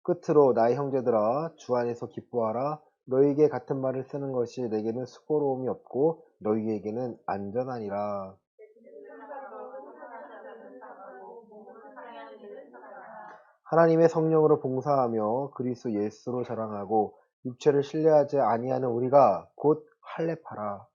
끝으로 나의 형제들아 주 안에서 기뻐하라. 너희에게 같은 말을 쓰는 것이 내게는 수고로움이 없고 너희에게는 안전하니라. 하나님의 성령으로 봉사하며 그리스도 예수로 자랑하고 육체를 신뢰하지 아니하는 우리가 곧 할례파라.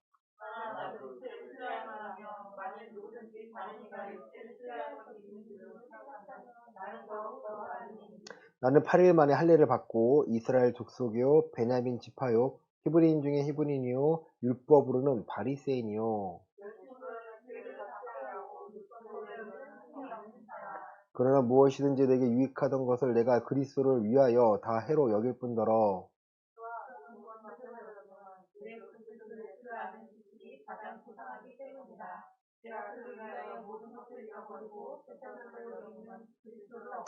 나는 8일 만에 할례를 받고 이스라엘 족속이요 베냐민 지파요 히브리인 중에 히브리인이요 율법으로는 바리새인이요. 그러나 무엇이든지 내게 유익하던 것을 내가 그리스도를 위하여 다 해로 여길 뿐더러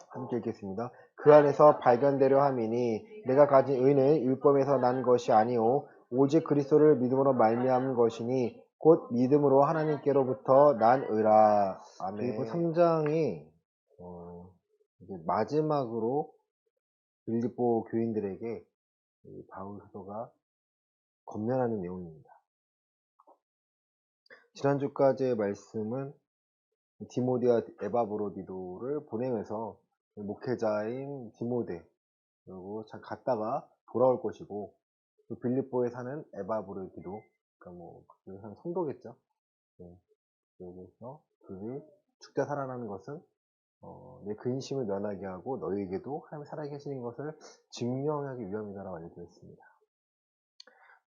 함께 읽겠습니다. 그 안에서 발견되려 함이니 내가 가진 의는 율법에서 난 것이 아니오 오직 그리스도를 믿음으로 말미암은 것이니 곧 믿음으로 하나님께로부터 난 의라. 아멘. 그리고 3장이 이제 마지막으로 빌립보 교인들에게 이 바울 사도가 권면하는 내용입니다. 지난주까지의 말씀은 디모데와 에바브로디도를 보내면서 목회자인 디모데 그리고 잘 갔다가 돌아올 것이고 빌립보에 사는 에바브로디도 그러니까 한 성도겠죠. 네. 여기서 그를 죽다 살아나는 것은 내 근심을 면하게 하고 너희에게도 하나님 살아계시는 것을 증명하기 위함이다라고 알려드렸습니다.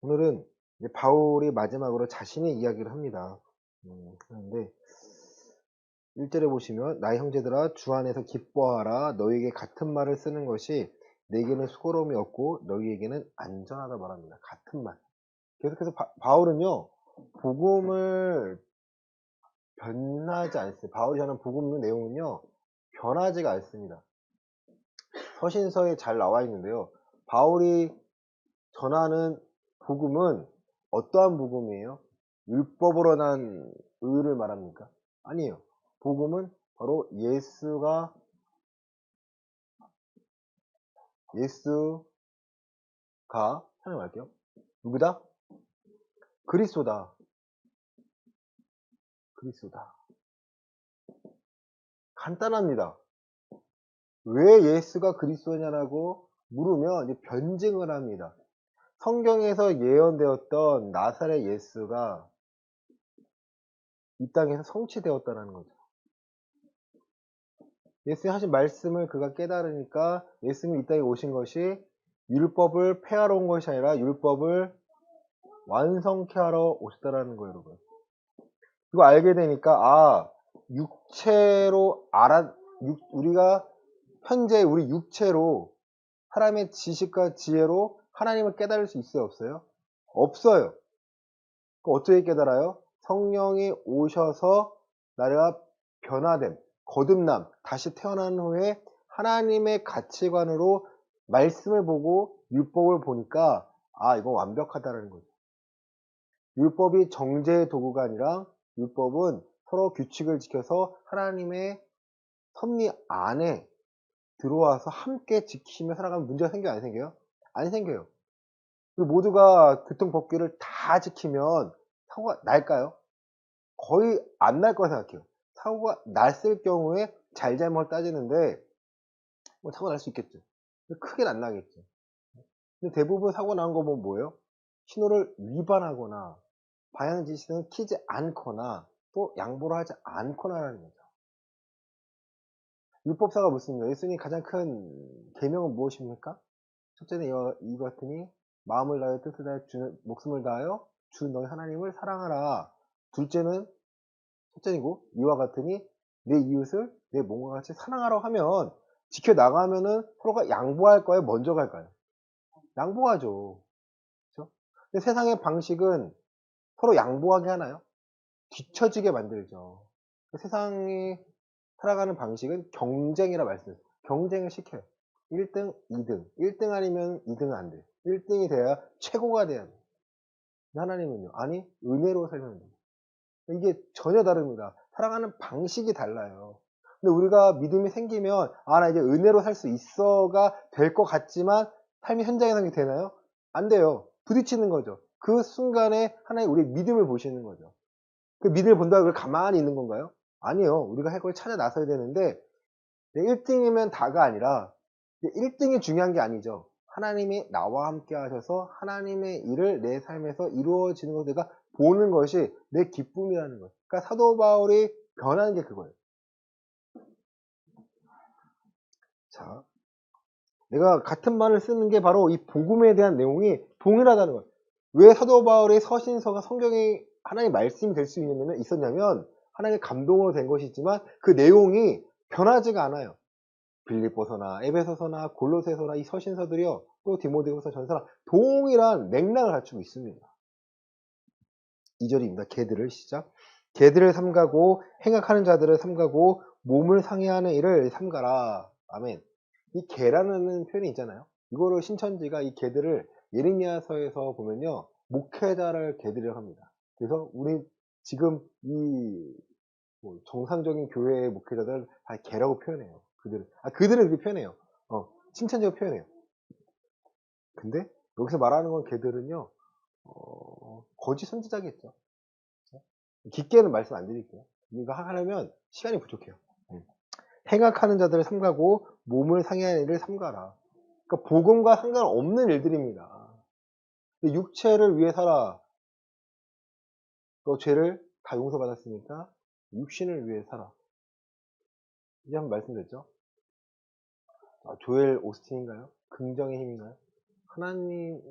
오늘은 이제 바울이 마지막으로 자신의 이야기를 합니다. 그런데 1절에 보시면 나의 형제들아 주 안에서 기뻐하라 너희에게 같은 말을 쓰는 것이 내게는 수고로움이 없고 너희에게는 안전하다 말합니다. 같은 말. 계속해서 바울은요 복음을 변하지 않습니다. 바울이 하는 복음의 내용은요 변하지가 않습니다. 서신서에 잘 나와 있는데요. 바울이 전하는 복음은 어떠한 복음이에요? 율법으로 난 의를 말합니까? 아니에요. 복음은 바로 예수가 설명할게요. 누구다? 그리스도다. 간단합니다. 왜 예수가 그리스도냐라고 물으면 이제 변증을 합니다. 성경에서 예언되었던 나사렛 예수가 이 땅에서 성취되었다는 거죠. 예수님 하신 말씀을 그가 깨달으니까 예수님이 이 땅에 오신 것이 율법을 폐하러 온 것이 아니라 율법을 완성케 하러 오셨다라는 거예요, 여러분. 이거 알게 되니까 우리가 현재 우리 육체로 사람의 지식과 지혜로 하나님을 깨달을 수 있어요, 없어요? 없어요. 그럼 어떻게 깨달아요? 성령이 오셔서 나라가 변화됨, 거듭남, 다시 태어난 후에 하나님의 가치관으로 말씀을 보고 율법을 보니까 이거 완벽하다는 거죠. 율법이 정죄의 도구가 아니라 율법은 서로 규칙을 지켜서 하나님의 섭리 안에 들어와서 함께 지키며 살아가면 문제가 생겨요, 안 생겨요? 안 생겨요. 모두가 교통법규를 다 지키면 사고가 날까요? 거의 안 날 거라 생각해요. 사고가 났을 경우에 잘잘못 따지는데 사고 날 수 있겠죠. 크게는 안 나겠죠. 근데 대부분 사고 나는 거 보면 뭐예요? 신호를 위반하거나 방향 지시는 키지 않거나 또 양보를 하지 않거나라는 거죠. 율법사가 묻습니다. 예수님 가장 큰 계명은 무엇입니까? 첫째는 이와 같으니 마음을 다하여 뜻을 다하여 목숨을 다하여 주 너희 하나님을 사랑하라. 둘째는 첫째이고 이와 같으니 내 이웃을 내 몸과 같이 사랑하라고 하면 지켜나가면은 서로가 양보할까요? 먼저 갈까요? 양보하죠. 그렇죠? 근데 세상의 방식은 서로 양보하게 하나요? 뒤처지게 만들죠. 세상이 살아가는 방식은 경쟁이라 말씀드렸어요. 경쟁을 시켜요. 1등, 2등. 1등 아니면 2등은 안 돼요. 1등이 돼야 최고가 돼야 돼요. 하나님은요. 아니, 은혜로 살면 돼요. 이게 전혀 다릅니다. 살아가는 방식이 달라요. 근데 우리가 믿음이 생기면 나 이제 은혜로 살 수 있어가 될 것 같지만 삶이 현장에서 그게 되나요? 안 돼요. 부딪히는 거죠. 그 순간에 하나님 우리의 믿음을 보시는 거죠. 그 믿음을 본다고 그걸 가만히 있는 건가요? 아니요. 우리가 할 걸 찾아 나서야 되는데 1등이면 다가 아니라 1등이 중요한 게 아니죠. 하나님이 나와 함께 하셔서 하나님의 일을 내 삶에서 이루어지는 것을 내가 보는 것이 내 기쁨이라는 거예요. 그러니까 사도 바울이 변하는 게 그거예요. 자, 내가 같은 말을 쓰는 게 바로 이 복음에 대한 내용이 동일하다는 거예요. 왜 사도 바울의 서신서가 성경이 하나님의 말씀이 될 수 있었냐면 하나님의 감동으로 된 것이지만 그 내용이 변하지가 않아요. 빌립보서나 에베소서나 골로새서나 이 서신서들이요. 또 디모데후서 전서나 동일한 맥락을 갖추고 있습니다. 2절입니다. 개들을 시작. 개들을 삼가고 행악하는 자들을 삼가고 몸을 상해하는 일을 삼가라. 아멘. 이 개라는 표현이 있잖아요. 이거를 신천지가 이 개들을 예레미야서에서 보면요. 목회자를 개들이라고 합니다. 그래서 우리 지금 이 정상적인 교회의 목회자들 다 개라고 표현해요. 그들은 그렇게 표현해요. 칭찬적으로 표현해요. 근데 여기서 말하는 건 개들은요, 거짓 선지자겠죠. 깊게는 말씀 안 드릴게요. 이거 하려면 시간이 부족해요. 행악하는 자들을 삼가고 몸을 상해하는 일을 삼가라. 그러니까 복음과 상관없는 일들입니다. 육체를 위해 살아. 너 죄를 다 용서받았으니까 육신을 위해 살아. 이제 한번 말씀드렸죠. 조엘 오스틴인가요? 긍정의 힘인가요? 하나님은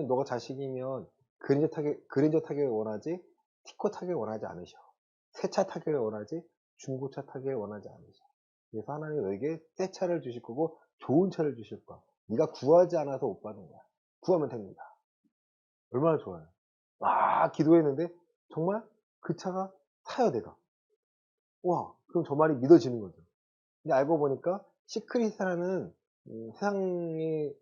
너가 자식이면 그랜저 타격을 원하지 티코 타격을 원하지 않으셔. 새 차 타격을 원하지 중고차 타격을 원하지 않으셔. 그래서 하나님은 너에게 새 차를 주실 거고 좋은 차를 주실 거야. 네가 구하지 않아서 못 받는 거야. 구하면 됩니다. 얼마나 좋아요. 기도했는데 정말 그 차가 타요 내가. 와, 그럼 저 말이 믿어지는 거죠. 근데 알고 보니까 시크릿이라는 세상에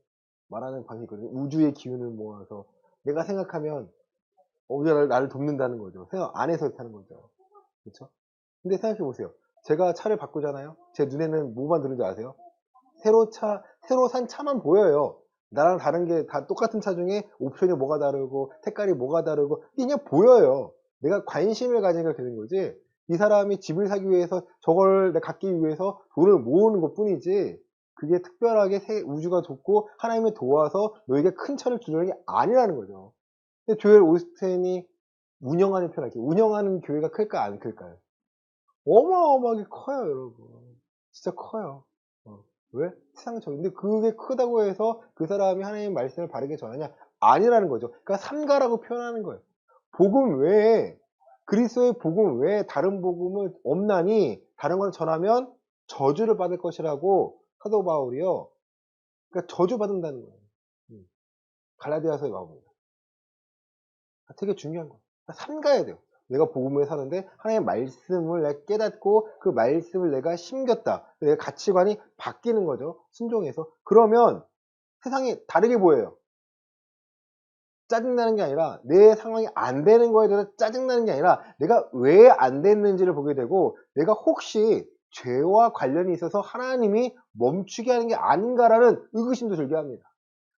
말하는 방식이 있거든요. 우주의 기운을 모아서 내가 생각하면 우리가 나를 돕는다는 거죠. 생각 안에서 이렇게 하는 거죠. 그렇죠? 근데 생각해 보세요. 제가 차를 바꾸잖아요. 제 눈에는 뭐만 들는지 아세요? 새로 산 차만 보여요. 나랑 다른 게 다 똑같은 차 중에 옵션이 뭐가 다르고 색깔이 뭐가 다르고 그냥 보여요. 내가 관심을 가지니까 되는 거지. 이 사람이 집을 사기 위해서 저걸 내가 갖기 위해서 돈을 모으는 것 뿐이지 그게 특별하게 우주가 돕고 하나님이 도와서 너에게 큰 차를 주려는 게 아니라는 거죠. 근데 조엘 오스틴이 운영하는 편할게요. 운영하는 교회가 클까 안 클까요? 어마어마하게 커요, 여러분. 진짜 커요. 왜? 세상적인. 근데 그게 크다고 해서 그 사람이 하나님의 말씀을 바르게 전하냐? 아니라는 거죠. 그러니까 삼가라고 표현하는 거예요. 복음 외에 그리스도의 복음 외에 다른 복음을 없나니 다른 걸 전하면 저주를 받을 것이라고 사도 바울이요. 그러니까 저주받는다는 거예요. 갈라디아서에 나옵니다. 되게 중요한 거예요. 그러니까 삼가야 돼요. 내가 복음을 사는데 하나님의 말씀을 내가 깨닫고 그 말씀을 내가 심겼다. 내 가치관이 바뀌는 거죠. 순종해서. 그러면 세상이 다르게 보여요. 짜증나는 게 아니라 내 상황이 안 되는 거에 대해서 짜증나는 게 아니라 내가 왜 안 됐는지를 보게 되고 내가 혹시 죄와 관련이 있어서 하나님이 멈추게 하는 게 아닌가라는 의구심도 들게 합니다.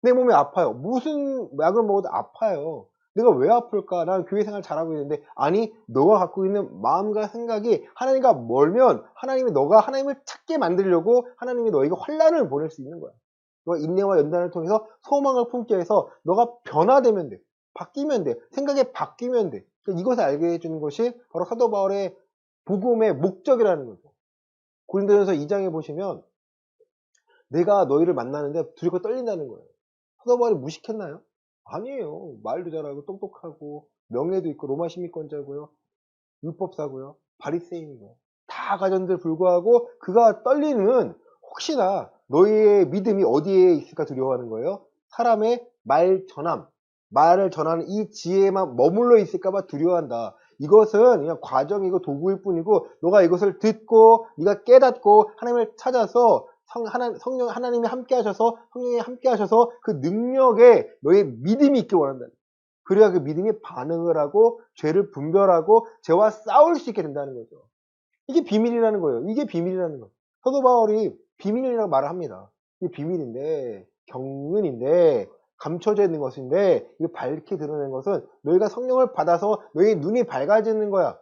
내 몸이 아파요. 무슨 약을 먹어도 아파요. 내가 왜 아플까? 나는 교회 생활 잘하고 있는데 아니 너가 갖고 있는 마음과 생각이 하나님과 멀면 하나님이 너가 하나님을 찾게 만들려고 하나님이 너에게 환난을 보낼 수 있는 거야. 너가 인내와 연단을 통해서 소망을 품게 해서 너가 변화되면 돼. 바뀌면 돼. 생각이 바뀌면 돼. 그러니까 이것을 알게 해주는 것이 바로 사도 바울의 복음의 목적이라는 거죠. 고린도전서 2장에 보시면 내가 너희를 만나는데 두렵고 떨린다는 거예요. 사도 바울이 무식했나요? 아니에요. 말도 잘하고 똑똑하고 명예도 있고 로마 시민권자고요. 율법사고요. 바리새인이고요. 다 가졌는데 불구하고 그가 떨리는 혹시나 너희의 믿음이 어디에 있을까 두려워하는 거예요. 사람의 말을 전하는 이 지혜에만 머물러 있을까봐 두려워한다. 이것은 그냥 과정이고 도구일 뿐이고 너가 이것을 듣고 네가 깨닫고 하나님을 찾아서 하나님이 함께 하셔서 성령이 함께 하셔서 그 능력에 너의 믿음이 있길 원한다. 그래야 그 믿음이 반응을 하고 죄를 분별하고 죄와 싸울 수 있게 된다는 거죠. 이게 비밀이라는 거예요. 이게 비밀이라는 거예요. 사도 바울이 비밀이라고 말을 합니다. 이게 비밀인데, 경륜인데, 감춰져 있는 것인데, 이거 밝게 드러내는 것은 너희가 성령을 받아서 너희의 눈이 밝아지는 거야.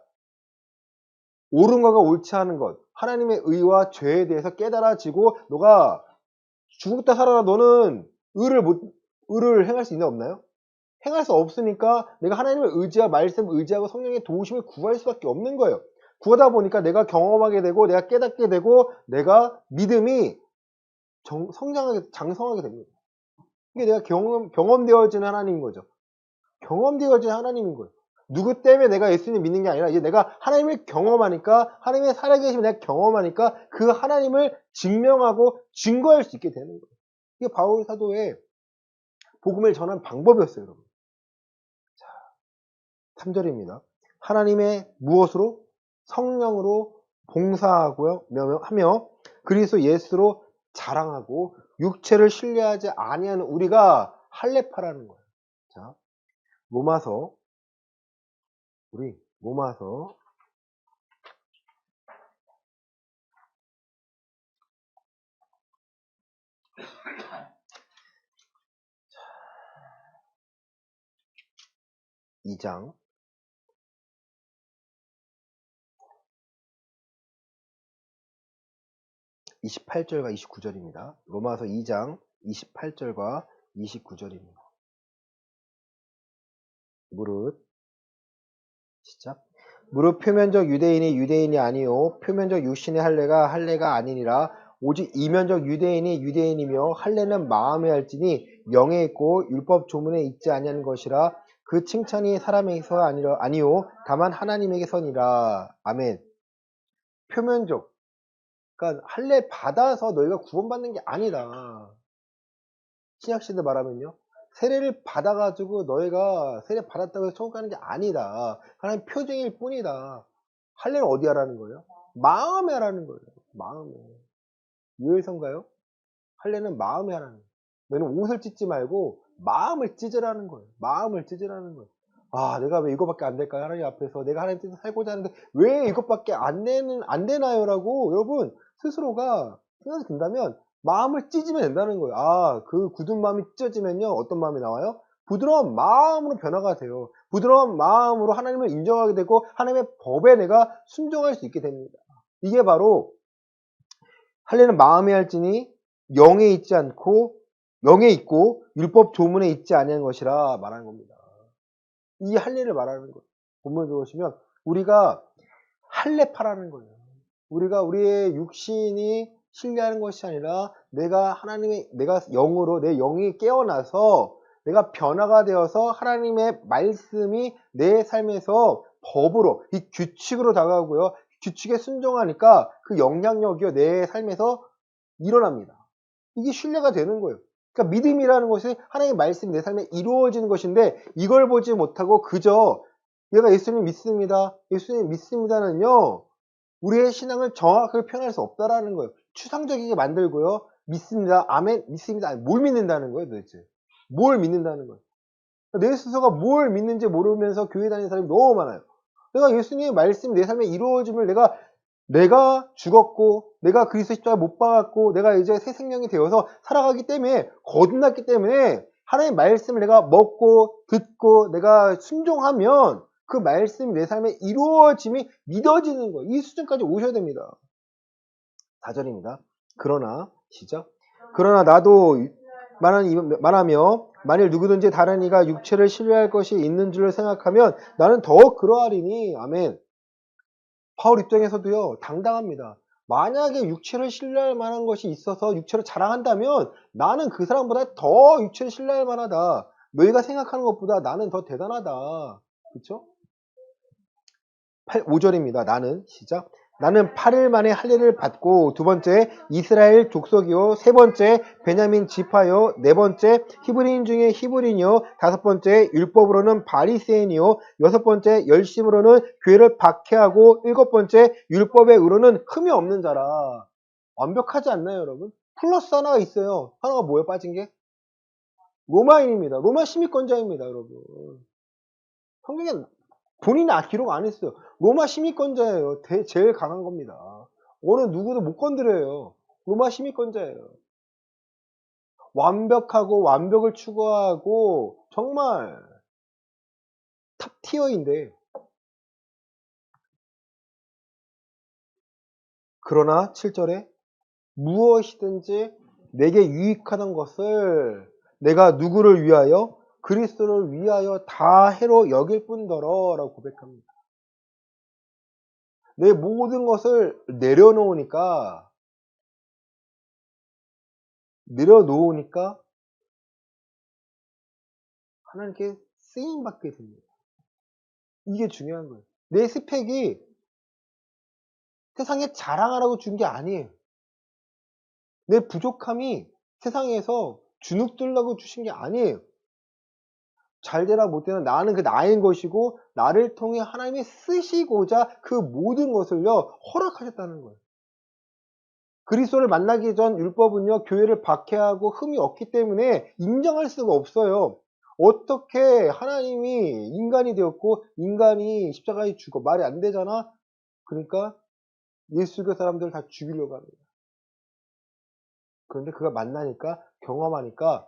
옳은 것과 옳지 않은 것, 하나님의 의와 죄에 대해서 깨달아지고, 너가 죽었다 살아라 너는 의를 행할 수 있나 없나요? 행할 수 없으니까 내가 하나님을 의지하고 말씀 의지하고 성령의 도우심을 구할 수밖에 없는 거예요. 구하다 보니까 내가 경험하게 되고 내가 깨닫게 되고 내가 믿음이 성장하게 장성하게 됩니다. 이게 내가 경험되어지는 하나님인 거죠. 경험되어지는 하나님인 거예요. 누구 때문에 내가 예수님 믿는 게 아니라 이제 내가 하나님을 경험하니까 하나님의 살아계심을 내가 경험하니까 그 하나님을 증명하고 증거할 수 있게 되는 거예요. 이게 바울 사도의 복음을 전한 방법이었어요, 여러분. 자, 3절입니다. 하나님의 무엇으로? 성령으로 봉사하고요, 하며 그리스도 예수로 자랑하고 육체를 신뢰하지 아니하는 우리가 할례파라는 거예요. 자, 로마서 2장 28절과 29절입니다. 로마서 2장 28절과 29절입니다. 시작. 무릇 표면적 유대인이 유대인이 아니요 표면적 육신의 할례가 할례가 아니니라. 오직 이면적 유대인이 유대인이며 할례는 마음에 할지니 영에 있고 율법 조문에 있지 아니하는 것이라. 그 칭찬이 사람에게서 아니요 다만 하나님에게서니라. 아멘. 표면적, 그러니까 할례 받아서 너희가 구원받는 게 아니다. 신약시대 말하면요, 세례를 받아가지고 너희가 세례 받았다고 해서 천국 가는 게 아니다. 하나님 표징일 뿐이다. 할례는 어디 하라는 거예요? 마음에 하라는 거예요. 마음에. 유일성가요? 할례는 마음에 하라는 거예요. 너는 옷을 찢지 말고 마음을 찢으라는 거예요. 마음을 찢으라는 거예요. 아, 내가 왜 이거밖에 안 될까요? 하나님 앞에서 내가 하나님 뜻에 살고자 하는데 왜 이것밖에 안 되나요? 라고 여러분 스스로가 생각이 든다면 마음을 찢으면 된다는 거예요. 아, 그 굳은 마음이 찢어지면요, 어떤 마음이 나와요? 부드러운 마음으로 변화가 돼요. 부드러운 마음으로 하나님을 인정하게 되고 하나님의 법에 내가 순종할 수 있게 됩니다. 이게 바로 할례는 마음에 할지니 영에 있고 율법 조문에 있지 아니한 것이라 말하는 겁니다. 이 할례를 말하는 거예요. 본문을 보시면 우리가 할례파라는 거예요. 우리가 우리의 육신이 신뢰하는 것이 아니라 내가 영으로 내 영이 깨어나서 내가 변화가 되어서 하나님의 말씀이 내 삶에서 법으로 이 규칙으로 다가오고요. 규칙에 순종하니까 그 영향력이요 내 삶에서 일어납니다. 이게 신뢰가 되는 거예요. 그러니까 믿음이라는 것이 하나님의 말씀이 내 삶에 이루어지는 것인데 이걸 보지 못하고 그저 내가 예수님 믿습니다는요. 우리의 신앙을 정확하게 표현할 수 없다라는 거예요. 추상적이게 만들고요. 믿습니다. 아멘. 믿습니다. 뭘 믿는다는 거예요, 도대체? 뭘 믿는다는 거예요? 내 스스로가 뭘 믿는지 모르면서 교회 다니는 사람이 너무 많아요. 내가 예수님의 말씀이 내 삶에 이루어짐을 내가 죽었고, 내가 그리스도 십자가에 못 박았고, 내가 이제 새 생명이 되어서 살아가기 때문에, 거듭났기 때문에, 하나님의 말씀을 내가 먹고, 듣고, 내가 순종하면, 그 말씀이 내 삶에 이루어짐이 믿어지는 거예요. 이 수준까지 오셔야 됩니다. 4절입니다. 그러나, 시작. 그러나 나도 말하며, 만일 누구든지 다른 이가 육체를 신뢰할 것이 있는 줄을 생각하면 나는 더욱 그러하리니, 아멘. 바울 입장에서도요, 당당합니다. 만약에 육체를 신뢰할 만한 것이 있어서 육체를 자랑한다면 나는 그 사람보다 더 육체를 신뢰할 만하다. 너희가 생각하는 것보다 나는 더 대단하다. 그렇죠? 5절입니다. 나는 시작. 나는 8일 만에 할례를 받고 두 번째 이스라엘 족속이요 세 번째 베냐민 지파요 네 번째 히브리인 중에 히브리인이요 다섯 번째 율법으로는 바리새인이요 여섯 번째 열심으로는 교회를 박해하고 일곱 번째 율법의 의로는 흠이 없는 자라. 완벽하지 않나요, 여러분? 플러스 하나가 있어요. 하나가 뭐예요, 빠진 게? 로마인입니다. 로마 시민권자입니다, 여러분. 성경에 본인이 기록 안 했어요. 로마 시민권자예요. 제일 강한 겁니다. 어느 누구도 못 건드려요. 로마 시민권자예요. 완벽하고 완벽을 추구하고 정말 탑 티어인데, 그러나 7절에 무엇이든지 내게 유익하던 것을 내가 누구를 위하여? 그리스도를 위하여 다 해로 여길 뿐더러 라고 고백합니다. 내 모든 것을 내려놓으니까 하나님께 쓰임받게 됩니다. 이게 중요한 거예요. 내 스펙이 세상에 자랑하라고 준 게 아니에요. 내 부족함이 세상에서 주눅들라고 주신 게 아니에요. 잘되나 못되나 나는 그 나인 것이고 나를 통해 하나님이 쓰시고자 그 모든 것을요 허락하셨다는 거예요. 그리스도를 만나기 전 율법은요 교회를 박해하고 흠이 없기 때문에 인정할 수가 없어요. 어떻게 하나님이 인간이 되었고 인간이 십자가에 죽어 말이 안 되잖아. 그러니까 예수교 사람들을 다 죽이려고 합니다. 그런데 그가 만나니까 경험하니까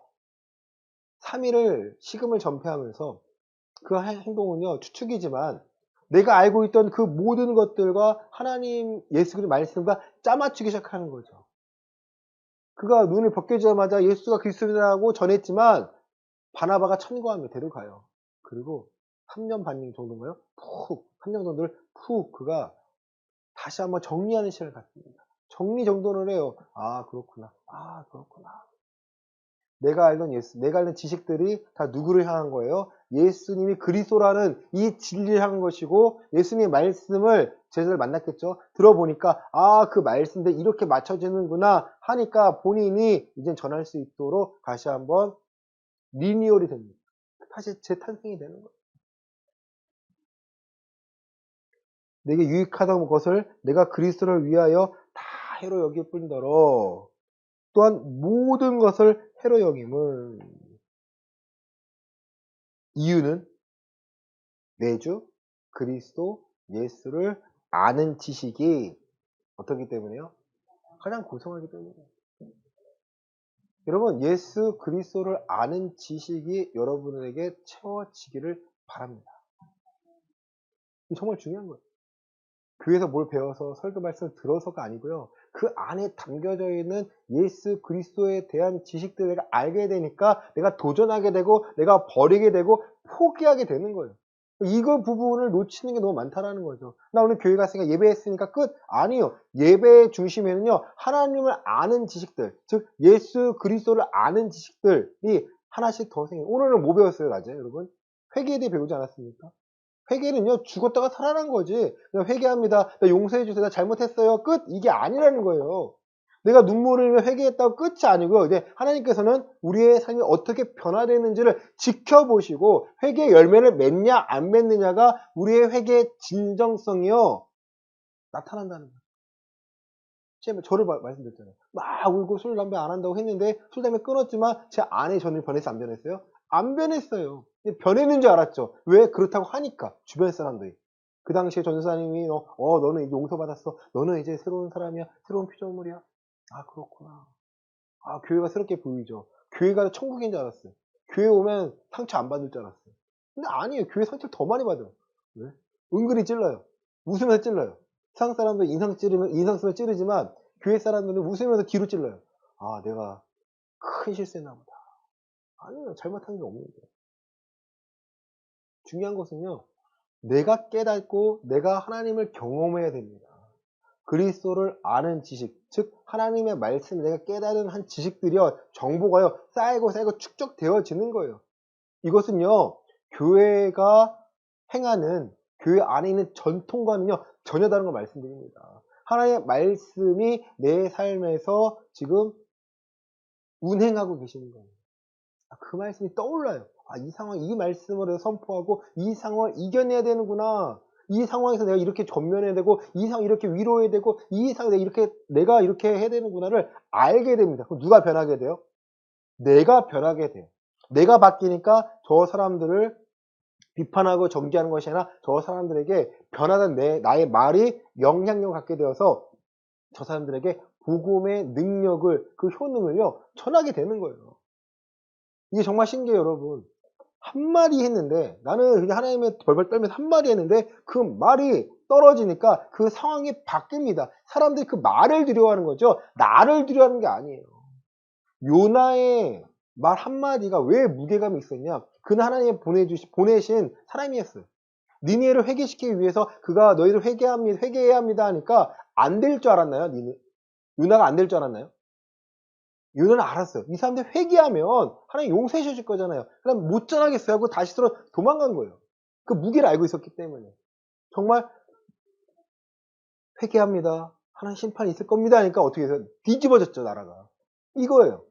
3일을 식음을 전폐하면서 그 행동은요 추측이지만 내가 알고 있던 그 모든 것들과 하나님 예수 그리스도의 말씀과 짜맞추기 시작하는 거죠. 그가 눈을 벗겨지자마자 예수가 그리스도라고 전했지만 바나바가 천거하며 데려가요. 그리고 3년 반 정도인가요? 3년 정도를 그가 다시 한번 정리하는 시간을 갖습니다. 정리정돈을 해요. 그렇구나. 그렇구나. 내가 알던 내가 알던 지식들이 다 누구를 향한 거예요? 예수님이 그리스도라는 이 진리를 향한 것이고 예수님의 말씀을 제자를 만났겠죠. 들어보니까 그 말씀들 이렇게 맞춰지는구나 하니까 본인이 이제 전할 수 있도록 다시 한번 리니얼이 됩니다. 다시 재탄생이 되는 거예요. 내게 유익하던 것을 내가 그리스도를 위하여 다 해로 여길 뿐더러 또한 모든 것을 해로 여김은 이유는 내주 그리스도 예수를 아는 지식이 어떻기 때문에요? 가장 고성하기 때문이에요. 여러분 예수 그리스도를 아는 지식이 여러분에게 채워지기를 바랍니다. 이게 정말 중요한 거예요. 교회에서 뭘 배워서 설교 말씀 들어서가 아니고요. 그 안에 담겨져 있는 예수 그리스도에 대한 지식들을 내가 알게 되니까 내가 도전하게 되고 내가 버리게 되고 포기하게 되는 거예요. 이거 부분을 놓치는 게 너무 많다라는 거죠. 나 오늘 교회 갔으니까 예배했으니까 끝? 아니요. 예배의 중심에는요. 하나님을 아는 지식들, 즉 예수 그리스도를 아는 지식들이 하나씩 더 생겨요. 오늘은 뭐 배웠어요, 낮에 여러분? 회개에 대해 배우지 않았습니까? 회개는요, 죽었다가 살아난 거지. 그냥 회개합니다. 나 용서해주세요. 나 잘못했어요. 끝! 이게 아니라는 거예요. 내가 눈물을 흘리며 회개했다고 끝이 아니고요. 이제 하나님께서는 우리의 삶이 어떻게 변화되는지를 지켜보시고 회개의 열매를 맺냐, 안 맺느냐가 우리의 회개의 진정성이요. 나타난다는 거예요. 제가 저를 말씀드렸잖아요. 막 울고 술, 담배 안 한다고 했는데 술, 담배 끊었지만 제 아내 저는 변했어요? 안 변했어요? 안 변했어요. 변했는 줄 알았죠. 왜? 그렇다고 하니까 주변 사람들이. 그 당시에 전도사님이 너는 이제 용서받았어. 너는 이제 새로운 사람이야. 새로운 피조물이야. 그렇구나. 교회가 새롭게 보이죠. 교회가 천국인 줄 알았어요. 교회 오면 상처 안 받을 줄 알았어요. 근데 아니에요. 교회 상처를 더 많이 받아요. 왜? 은근히 찔러요. 웃으면서 찔러요. 세상 사람들 인상 쓰면 찌르지만 교회 사람들은 웃으면서 뒤로 찔러요. 내가 큰 실수했나 보다. 아니요. 잘못한 게 없는데. 중요한 것은요. 내가 깨닫고 내가 하나님을 경험해야 됩니다. 그리스도를 아는 지식, 즉 하나님의 말씀을 내가 깨달은 한 지식들이요. 정보가요. 쌓이고 축적되어지는 거예요. 이것은요. 교회가 행하는 교회 안에 있는 전통과는요. 전혀 다른 걸 말씀드립니다. 하나님의 말씀이 내 삶에서 지금 운행하고 계시는 거예요. 그 말씀이 떠올라요. 이 상황, 이 말씀을 선포하고 이 상황을 이겨내야 되는구나. 이 상황에서 내가 이렇게 전면해야 되고, 이 상황 이렇게 위로해야 되고, 이 상황 내가 이렇게 해야 되는구나를 알게 됩니다. 그럼 누가 변하게 돼요? 내가 변하게 돼요. 내가 바뀌니까 저 사람들을 비판하고 정죄하는 것이 아니라 저 사람들에게 변화된 나의 말이 영향력을 갖게 되어서 저 사람들에게 복음의 능력을, 그 효능을요, 전하게 되는 거예요. 이게 정말 신기해요, 여러분. 한마디 했는데, 나는 그냥 하나님의 벌벌 떨면서 한마디 했는데, 그 말이 떨어지니까 그 상황이 바뀝니다. 사람들이 그 말을 두려워하는 거죠. 나를 두려워하는 게 아니에요. 요나의 말 한마디가 왜 무게감이 있었냐? 그는 하나님이 보내신 사람이었어요. 니느웨를 회개시키기 위해서 그가 너희들 회개해야 합니다 하니까 안 될 줄 알았나요? 요나가 안 될 줄 알았나요? 요나는 알았어요. 이 사람들 회개하면 하나님 용서해 주실 거잖아요. 그럼 못 전하겠어요 하고 다시 도망간 거예요. 그 무게를 알고 있었기 때문에. 정말 회개합니다. 하나님 심판이 있을 겁니다 하니까 어떻게 해서 뒤집어졌죠, 나라가. 이거예요.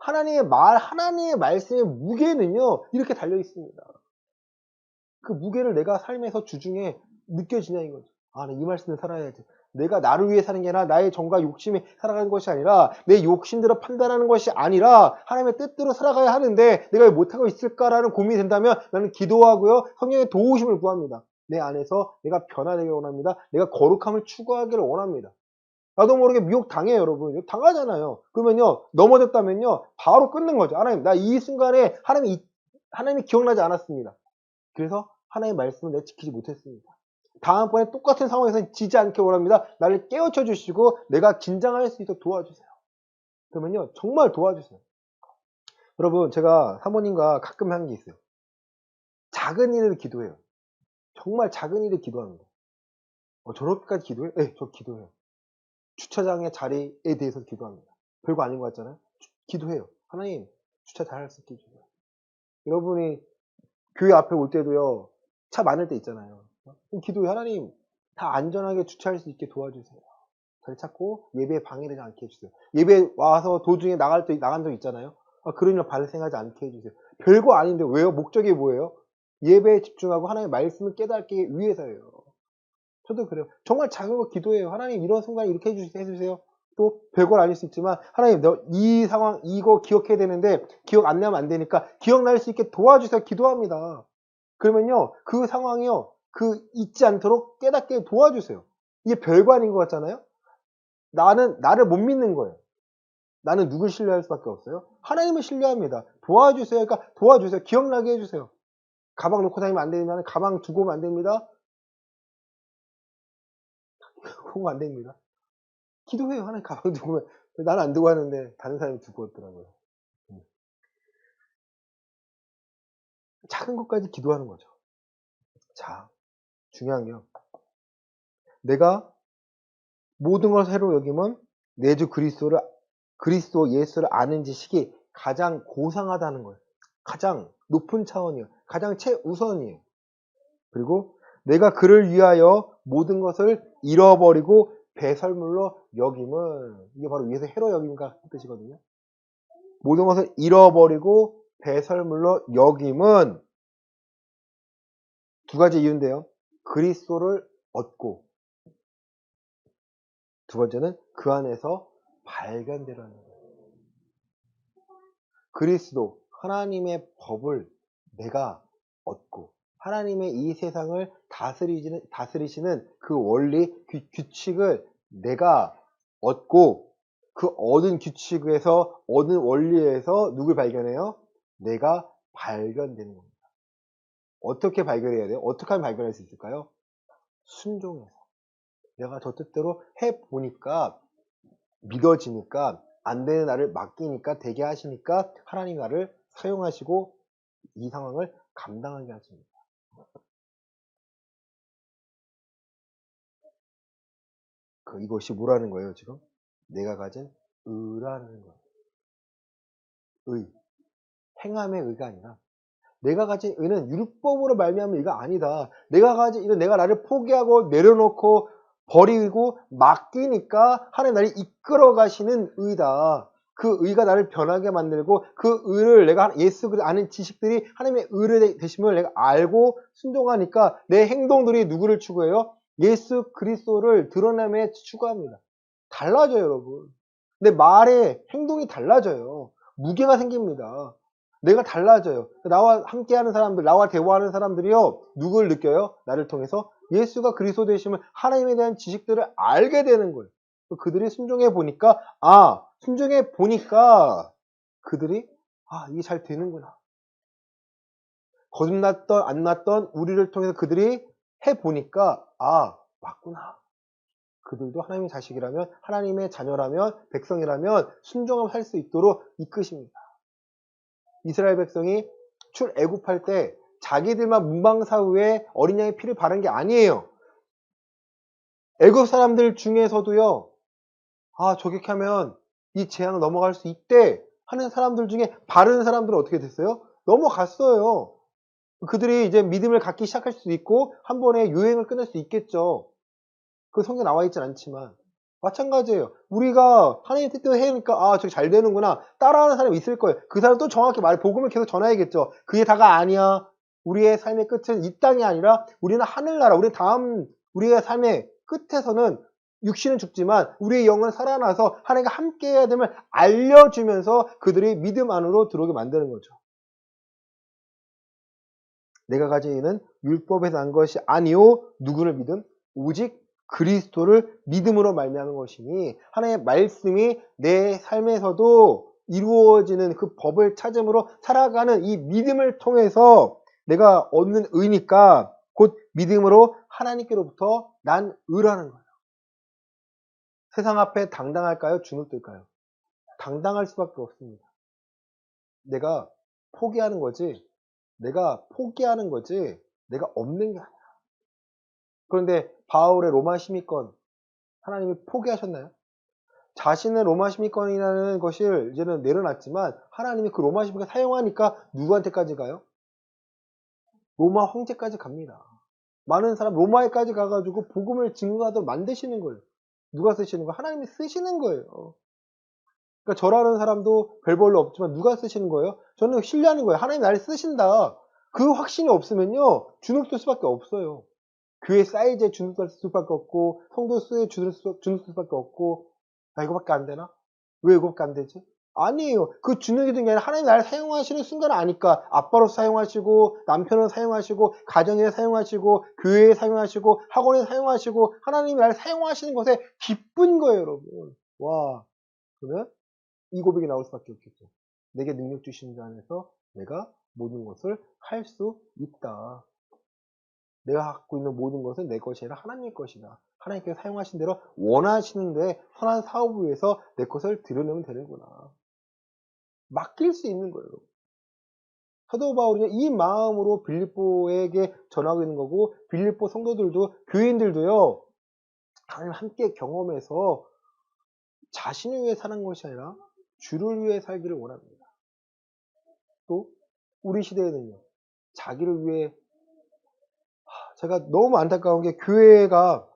하나님의 말씀의 무게는요, 이렇게 달려 있습니다. 그 무게를 내가 삶에서 주중에 느껴지냐 이거죠. 아, 이 말씀을 살아야지. 내가 나를 위해 사는 게 아니라 나의 정과 욕심이 살아가는 것이 아니라 내 욕심대로 판단하는 것이 아니라 하나님의 뜻대로 살아가야 하는데 내가 왜 못하고 있을까라는 고민이 된다면 나는 기도하고요. 성령의 도우심을 구합니다. 내 안에서 내가 변화되길 원합니다. 내가 거룩함을 추구하기를 원합니다. 나도 모르게 미혹 당해요, 여러분. 당하잖아요. 그러면요, 넘어졌다면요, 바로 끊는 거죠. 하나님, 나 이 순간에 하나님이 기억나지 않았습니다. 그래서 하나님의 말씀을 내가 지키지 못했습니다. 다음번에 똑같은 상황에서 지지 않게 원합니다. 나를 깨우쳐 주시고 내가 긴장할 수 있도록 도와주세요. 그러면요, 정말 도와주세요. 여러분, 제가 사모님과 가끔 하는 게 있어요. 작은 일을 기도해요. 정말 작은 일을 기도합니다. 저렇게까지 기도해요? 네, 저 기도해요. 주차장의 자리에 대해서 기도합니다. 별거 아닌 것 같잖아요? 기도해요. 하나님, 주차 잘할 수 있게 해주세요. 여러분이 교회 앞에 올 때도요, 차 많을 때 있잖아요. 기도해. 하나님, 다 안전하게 주차할 수 있게 도와주세요. 자리 찾고 예배에 방해되지 않게 해주세요. 예배 와서 도중에 나간 적 있잖아요. 그런 일 발생하지 않게 해주세요. 별거 아닌데 왜요? 목적이 뭐예요? 예배에 집중하고 하나님의 말씀을 깨닫기 위해서예요. 저도 그래요. 정말 작은 거 기도해요. 하나님 이런 순간 이렇게 해주세요. 또 별걸 아닐 수 있지만 하나님 이 상황 이거 기억해야 되는데 기억 안 나면 안 되니까 기억날 수 있게 도와주세요. 기도합니다. 그러면요 그 상황이요 잊지 않도록 깨닫게 도와주세요. 이게 별거 아닌 것 같잖아요. 나를 못 믿는 거예요. 나는 누굴 신뢰할 수밖에 없어요? 하나님을 신뢰합니다. 도와주세요. 그러니까 도와주세요. 기억나게 해주세요. 가방 놓고 다니면 안 되면 가방 두고 오면 안 됩니다. 그거 안 됩니다. 기도해요. 하나님 가방 두고 오면. 나는 안 두고 하는데 다른 사람이 두고 왔더라고요. 작은 것까지 기도하는 거죠. 자, 중요한 게요. 내가 모든 걸 새로 여기면 내 주 그리스도 예수를 아는 지식이 가장 고상하다는 거예요. 가장 높은 차원이에요. 가장 최우선이에요. 그리고 내가 그를 위하여 모든 것을 잃어버리고 배설물로 여김은 이게 바로 위에서 해로 여김과 뜻이거든요. 모든 것을 잃어버리고 배설물로 여김은 두 가지 이유인데요. 그리스도를 얻고 두 번째는 그 안에서 발견되라는 거예요. 그리스도 하나님의 법을 내가 얻고 하나님의 이 세상을 다스리시는 그 원리, 규칙을 내가 얻고 그 얻은 규칙에서 얻은 원리에서 누굴 발견해요? 내가 발견되는 겁니다. 어떻게 발견해야 돼요? 어떻게 하면 발견할 수 있을까요? 순종해서. 내가 저 뜻대로 해보니까 믿어지니까 안 되는 나를 맡기니까 되게 하시니까 하나님 나를 사용하시고 이 상황을 감당하게 하십니다. 이것이 뭐라는 거예요, 지금? 내가 가진 의라는 거예요. 의. 행함의 의가 아니라 내가 가진 의는 율법으로 말미암은 의가 아니다. 내가 가진 의는 내가 나를 포기하고 내려놓고 버리고 맡기니까 하나님 나를 이끌어 가시는 의다. 그 의가 나를 변하게 만들고 그 의를 내가 예수 그리스도 아는 지식들이 하나님의 의를 되심을 내가 알고 순종하니까 내 행동들이 누구를 추구해요? 예수 그리스도를 드러남에 추구합니다. 달라져요, 여러분. 내 말에 행동이 달라져요. 무게가 생깁니다. 내가 달라져요. 나와 함께하는 사람들, 나와 대화하는 사람들이요. 누굴 느껴요? 나를 통해서 예수가 그리스도 되심을 하나님에 대한 지식들을 알게 되는 거예요. 그들이 순종해 보니까 순종해 보니까 그들이 이게 잘 되는구나. 거듭났던 안 났던 우리를 통해서 그들이 해 보니까 맞구나. 그들도 하나님의 자식이라면 하나님의 자녀라면 백성이라면 순종하며 살 수 있도록 이끄십니다. 이스라엘 백성이 출애굽할 때 자기들만 문방사후에 어린 양의 피를 바른 게 아니에요. 애굽 사람들 중에서도요. 저렇게 하면 이 재앙을 넘어갈 수 있대 하는 사람들 중에 바른 사람들은 어떻게 됐어요? 넘어갔어요. 그들이 이제 믿음을 갖기 시작할 수도 있고 한 번에 유행을 끊을 수 있겠죠. 그 성경에 나와 있진 않지만 마찬가지예요. 우리가 하나님의 뜻대로 해니까 저게 잘 되는구나 따라하는 사람이 있을 거예요. 그 사람 또 정확히 복음을 계속 전해야겠죠. 그게 다가 아니야. 우리의 삶의 끝은 이 땅이 아니라 우리는 하늘나라, 우리의 삶의 끝에서는 육신은 죽지만 우리의 영은 살아나서 하나님과 함께 해야 됨을 알려주면서 그들이 믿음 안으로 들어오게 만드는 거죠. 내가 가진 이는 율법에서 난 것이 아니요 누구를 믿음? 오직 그리스도를 믿음으로 말미암은 것이니 하나님의 말씀이 내 삶에서도 이루어지는 그 법을 찾음으로 살아가는 이 믿음을 통해서 내가 얻는 의니까 곧 믿음으로 하나님께로부터 난 의라는 거예요. 세상 앞에 당당할까요? 주눅들까요? 당당할 수밖에 없습니다. 내가 포기하는 거지 내가 없는 게 아니야. 그런데 바울의 로마 시민권 하나님이 포기하셨나요? 자신의 로마 시민권이라는 것을 이제는 내려놨지만 하나님이 그 로마 시민권 사용하니까 누구한테까지 가요? 로마 황제까지 갑니다. 많은 사람 로마에까지 가가지고 복음을 증거하도록 만드시는 거예요. 누가 쓰시는 거예요? 하나님이 쓰시는 거예요. 그러니까 저라는 사람도 별볼로 없지만 누가 쓰시는 거예요? 저는 신뢰하는 거예요. 하나님이 나를 쓰신다. 그 확신이 없으면요 주눅들 수밖에 없어요. 교회 사이즈에 주눅들 수밖에 없고 성도 수에 주눅들 수밖에 없고 이거밖에 안 되나? 왜 이거밖에 안 되지? 아니에요. 그 주눅이 든 게 아니라 하나님 나를 사용하시는 순간을 아니까 아빠로 사용하시고 남편으로 사용하시고 가정에 사용하시고 교회에 사용하시고 학원에 사용하시고 하나님이 나를 사용하시는 것에 기쁜 거예요 여러분. 그러면 이 고백이 나올 수밖에 없겠죠. 내게 능력 주신 자 안에서 내가 모든 것을 할 수 있다. 내가 갖고 있는 모든 것은 내 것이 아니라 하나님의 것이다. 하나님께서 사용하신 대로 원하시는데 선한 사업을 위해서 내 것을 드려내면 되는구나. 맡길 수 있는 거예요. 사도 바울이 이 마음으로 빌립보에게 전하고 있는 거고 빌립보 성도들도 교인들도요. 하나님 함께 경험해서 자신을 위해 사는 것이 아니라 주를 위해 살기를 원합니다. 또 우리 시대에는요. 자기를 위해 제가 너무 안타까운 게 교회가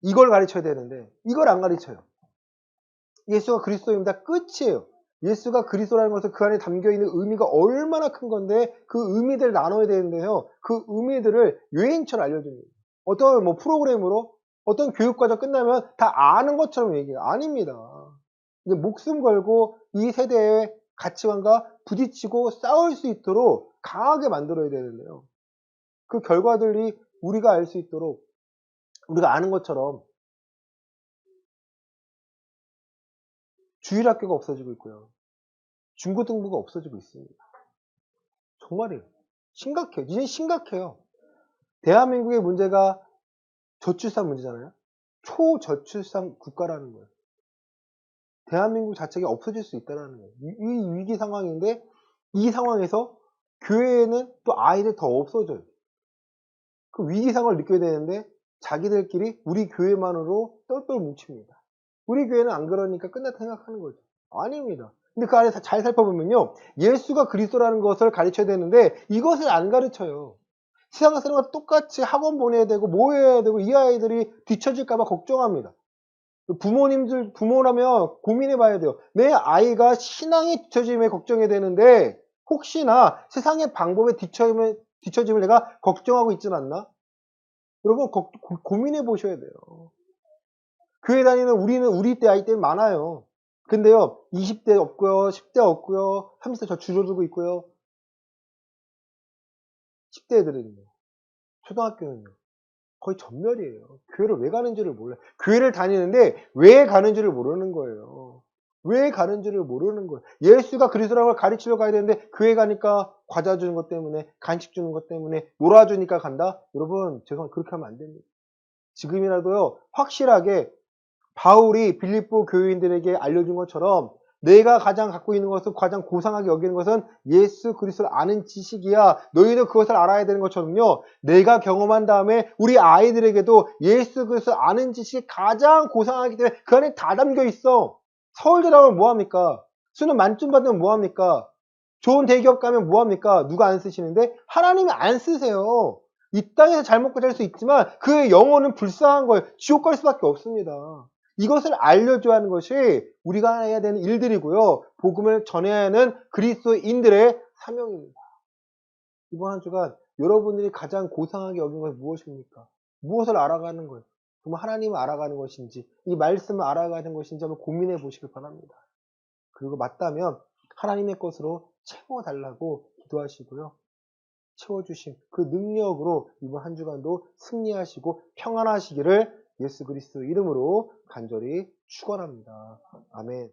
이걸 가르쳐야 되는데 이걸 안 가르쳐요. 예수가 그리스도입니다. 끝이에요. 예수가 그리스도라는 것은 그 안에 담겨있는 의미가 얼마나 큰 건데 그 의미들을 나눠야 되는데요. 그 의미들을 유행처럼 알려줍니다. 어떤 프로그램으로 어떤 교육과정 끝나면 다 아는 것처럼 얘기해요. 아닙니다. 이제 목숨 걸고 이 세대의 가치관과 부딪히고 싸울 수 있도록 강하게 만들어야 되는데요. 그 결과들이 우리가 알 수 있도록 우리가 아는 것처럼 주일학교가 없어지고 있고요. 중고등부가 없어지고 있습니다. 정말이에요. 심각해요. 이제 심각해요. 대한민국의 문제가 저출산 문제잖아요. 초저출산 국가라는 거예요. 대한민국 자체가 없어질 수 있다는 거예요. 이 위기 상황인데 이 상황에서 교회에는 또 아이들 더 없어져요. 그 위기 상황을 느껴야 되는데 자기들끼리 우리 교회만으로 똘똘 뭉칩니다. 우리 교회는 안 그러니까 끝났다 생각하는 거죠. 아닙니다. 근데 그 안에 잘 살펴보면요. 예수가 그리스도라는 것을 가르쳐야 되는데 이것을 안 가르쳐요. 세상 사람과 똑같이 학원 보내야 되고 뭐 해야 되고 이 아이들이 뒤처질까봐 걱정합니다. 부모라면 고민해 봐야 돼요. 내 아이가 신앙에 뒤처짐에 걱정해야 되는데 혹시나 세상의 방법에 뒤처짐을 내가 걱정하고 있진 않나? 여러분 고민해 보셔야 돼요. 교회 다니는 우리 때 아이 때는 많아요. 근데요, 20대 없고요, 10대 없고요, 30대 저 줄어들고 있고요. 10대 애들은요, 초등학교는요, 거의 전멸이에요. 교회를 왜 가는지를 몰라요. 교회를 다니는데 왜 가는지를 모르는 거예요. 왜 가는지를 모르는 거예요. 예수가 그리스도라는 걸 가르치러 가야 되는데 교회 가니까 과자 주는 것 때문에, 간식 주는 것 때문에, 놀아주니까 간다? 여러분, 죄송합니다. 그렇게 하면 안 됩니다. 지금이라도요, 확실하게 바울이 빌립보 교인들에게 알려준 것처럼 내가 가장 갖고 있는 것은 가장 고상하게 여기는 것은 예수 그리스도를 아는 지식이야. 너희도 그것을 알아야 되는 것처럼요. 내가 경험한 다음에 우리 아이들에게도 예수 그리스도를 아는 지식이 가장 고상하기 때문에 그 안에 다 담겨 있어. 서울대 나오면 뭐합니까? 수능 만점 받으면 뭐합니까? 좋은 대기업 가면 뭐합니까? 누가 안 쓰시는데? 하나님이 안 쓰세요. 이 땅에서 잘 먹고 잘 수 있지만 그의 영혼은 불쌍한 거예요. 지옥 갈 수밖에 없습니다. 이것을 알려줘야 하는 것이 우리가 해야 되는 일들이고요. 복음을 전해야 하는 그리스도인들의 사명입니다. 이번 한 주간 여러분들이 가장 고상하게 여긴 것이 무엇입니까? 무엇을 알아가는 거예요? 정말 하나님을 알아가는 것인지 이 말씀을 알아가는 것인지 한번 고민해 보시길 바랍니다. 그리고 맞다면 하나님의 것으로 채워달라고 기도하시고요. 채워주신 그 능력으로 이번 한 주간도 승리하시고 평안하시기를 예수 그리스도 이름으로 간절히 축원합니다. 아멘.